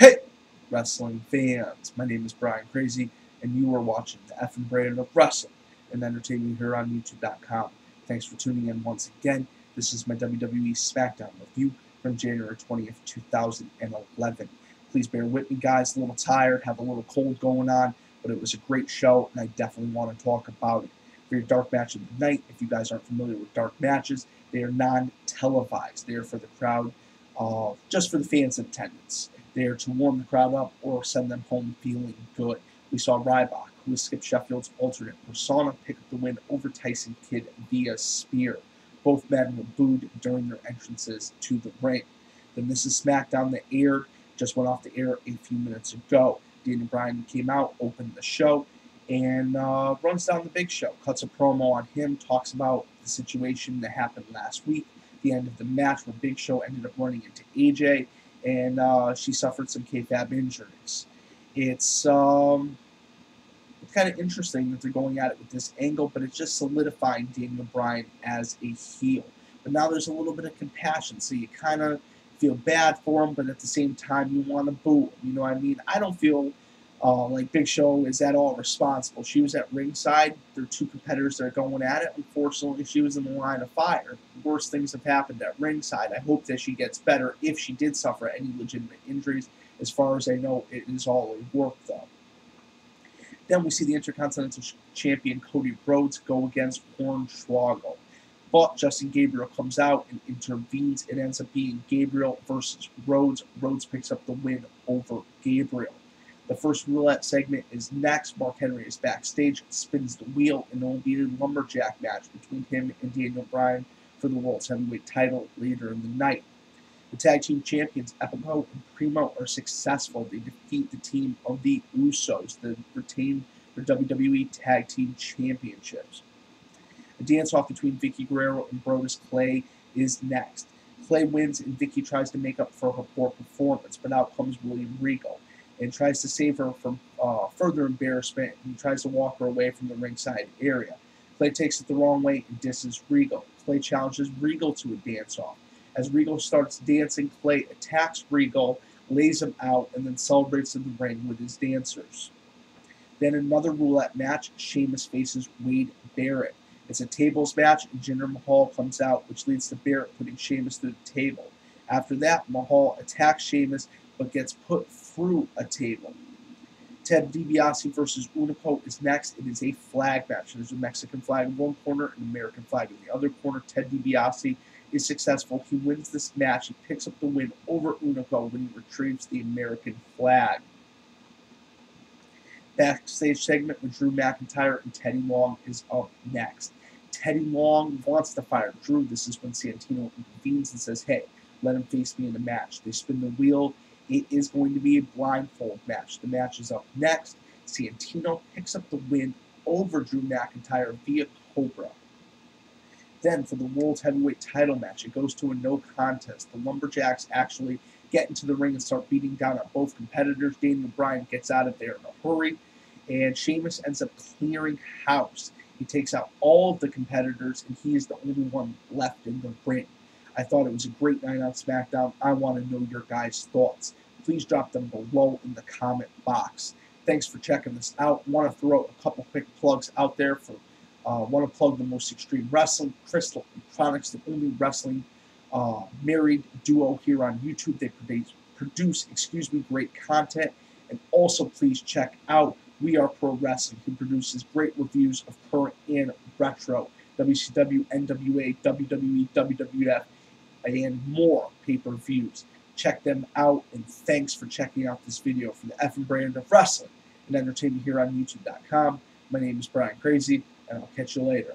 Hey, wrestling fans! My name is Brian Crazy, and you are watching the effing brand of wrestling and entertainment here on YouTube.com. Thanks for tuning in once again. This is my WWE Smackdown review from January 20th, 2011. Please bear with me, guys. A little tired, have a little cold going on, but it was a great show, and I definitely want to talk about it. For your dark match of the night, if you guys aren't familiar with dark matches, they are non-televised. They are for the crowd, just for the fans in attendance. There to warm the crowd up or send them home feeling good. We saw Ryback, who is Skip Sheffield's alternate persona, pick up the win over Tyson Kidd via spear. Both men were booed during their entrances to the ring. Then this is SmackDown that aired, just went off the air a few minutes ago. Daniel Bryan came out, opened the show, and runs down the Big Show, cuts a promo on him, talks about the situation that happened last week, the end of the match where Big Show ended up running into AJ, and she suffered some kayfabe injuries. It's kind of interesting that they're going at it with this angle, but it's just solidifying Daniel Bryan as a heel. But now there's a little bit of compassion, so you kind of feel bad for him, but at the same time you want to boo him. You know what I mean? I don't feel like Big Show is at all responsible. She was at ringside. There are two competitors that are going at it. Unfortunately, she was in the line of fire. Worse things have happened at ringside. I hope that she gets better if she did suffer any legitimate injuries. As far as I know, it is all a work, though. Then we see the Intercontinental Champion Cody Rhodes go against Hornswoggle. But Justin Gabriel comes out and intervenes. It ends up being Gabriel versus Rhodes. Rhodes picks up the win over Gabriel. The first roulette segment is next. Mark Henry is backstage, spins the wheel, and there will be a lumberjack match between him and Daniel Bryan for the World's Heavyweight title later in the night. The tag team champions Epico and Primo are successful. They defeat the team of the Usos to retain their WWE Tag Team Championships. A dance-off between Vicky Guerrero and Brodus Clay is next. Clay wins, and Vicky tries to make up for her poor performance, but out comes William Regal and tries to save her from further embarrassment, and tries to walk her away from the ringside area. Clay takes it the wrong way and disses Regal. Clay challenges Regal to a dance-off. As Regal starts dancing, Clay attacks Regal, lays him out, and then celebrates in the ring with his dancers. Then another roulette match, Sheamus faces Wade Barrett. It's a tables match, and Jinder Mahal comes out, which leads to Barrett putting Sheamus through the table. After that, Mahal attacks Sheamus, but gets put through a table. Ted DiBiase versus Unico is next. It is a flag match. There's a Mexican flag in one corner and an American flag in the other corner. Ted DiBiase is successful. He wins this match. He picks up the win over Unico when he retrieves the American flag. Backstage segment with Drew McIntyre and Teddy Long is up next. Teddy Long wants to fire Drew. This is when Santino intervenes and says, hey, let him face me in the match. They spin the wheel. It is going to be a blindfold match. The match is up next. Santino picks up the win over Drew McIntyre via Cobra. Then for the World Heavyweight title match, it goes to a no contest. The Lumberjacks actually get into the ring and start beating down at both competitors. Daniel Bryan gets out of there in a hurry, and Sheamus ends up clearing house. He takes out all of the competitors, and he is the only one left in the ring. I thought it was a great night on SmackDown. I want to know your guys' thoughts. Please drop them below in the comment box. Thanks for checking this out. Want to throw a couple quick plugs out there for want to plug the Most Extreme Wrestling, Crystal and Chronix, the only wrestling married duo here on YouTube. They produce great content. And also please check out We Are Pro Wrestling, who produces great reviews of current and retro WCW, NWA, WWE, WWF, and more pay-per-views. Check them out, and thanks for checking out this video from the effing brand of wrestling and entertainment here on YouTube.com. My name is Brian Crazy, and I'll catch you later.